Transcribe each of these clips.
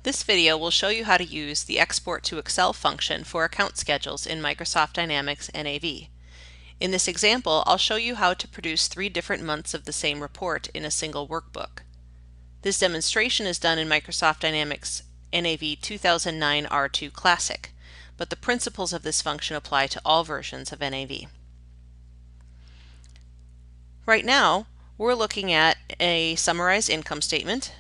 This video will show you how to use the Export to Excel function for account schedules in Microsoft Dynamics NAV. In this example, I'll show you how to produce 3 different months of the same report in a single workbook. This demonstration is done in Microsoft Dynamics NAV 2009 R2 Classic, but the principles of this function apply to all versions of NAV. Right now, we're looking at a summarized income statement,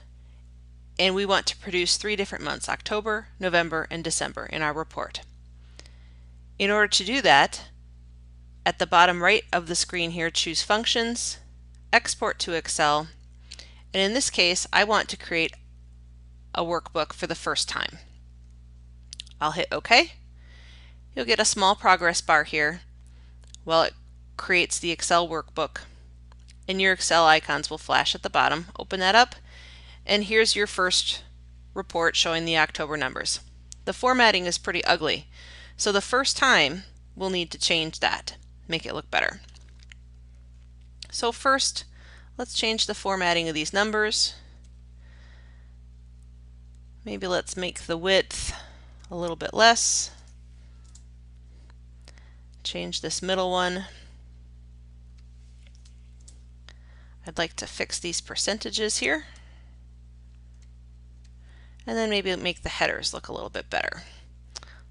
and we want to produce 3 different months, October, November, and December, in our report. In order to do that, at the bottom right of the screen here, choose Functions, Export to Excel, and in this case, I want to create a workbook for the first time. I'll hit OK. You'll get a small progress bar here while it creates the Excel workbook, and your Excel icons will flash at the bottom. Open that up, and here's your first report showing the October numbers. The formatting is pretty ugly, so the first time we'll need to change that, make it look better. So first, let's change the formatting of these numbers. Maybe let's make the width a little bit less. Change this middle one. I'd like to fix these percentages here. And then maybe make the headers look a little bit better.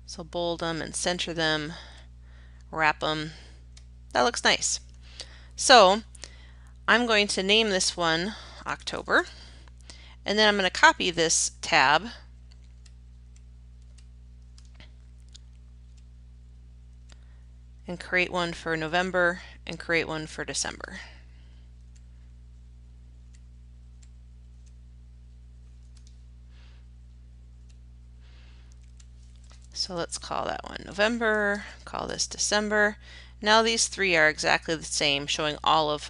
So bold them and center them, wrap them. That looks nice. So I'm going to name this one October, and then I'm going to copy this tab and create one for November and create one for December. So let's call that one November, call this December. Now these 3 are exactly the same, showing all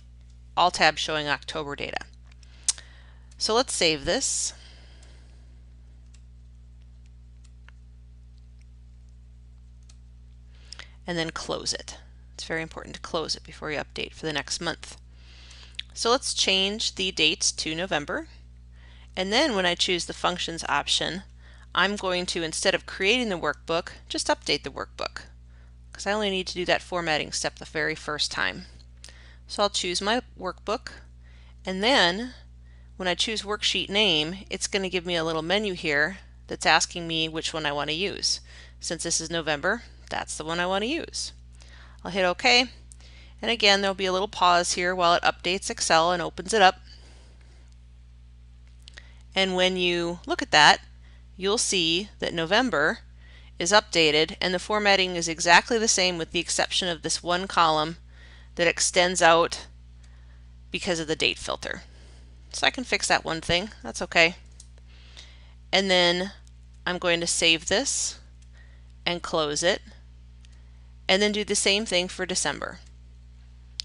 tabs showing October data. So let's save this. And then close it. It's very important to close it before you update for the next month. So let's change the dates to November. And then when I choose the Functions option, I'm going to, instead of creating the workbook, just update the workbook, because I only need to do that formatting step the very first time. So I'll choose my workbook, and then when I choose worksheet name, it's going to give me a little menu here that's asking me which one I want to use. Since this is November, that's the one I want to use. I'll hit OK, and again there'll be a little pause here while it updates Excel and opens it up. And when you look at that, you'll see that November is updated and the formatting is exactly the same, with the exception of this one column that extends out because of the date filter. So I can fix that one thing, that's okay. And then I'm going to save this and close it, and then do the same thing for December.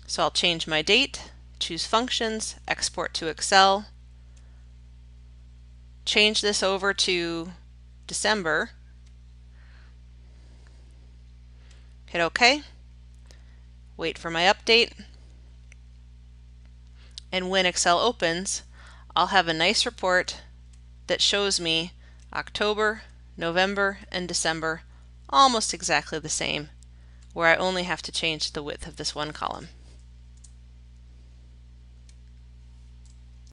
So I'll change my date, choose Functions, Export to Excel, change this over to December, hit OK, wait for my update, and when Excel opens, I'll have a nice report that shows me October, November, and December almost exactly the same, where I only have to change the width of this one column.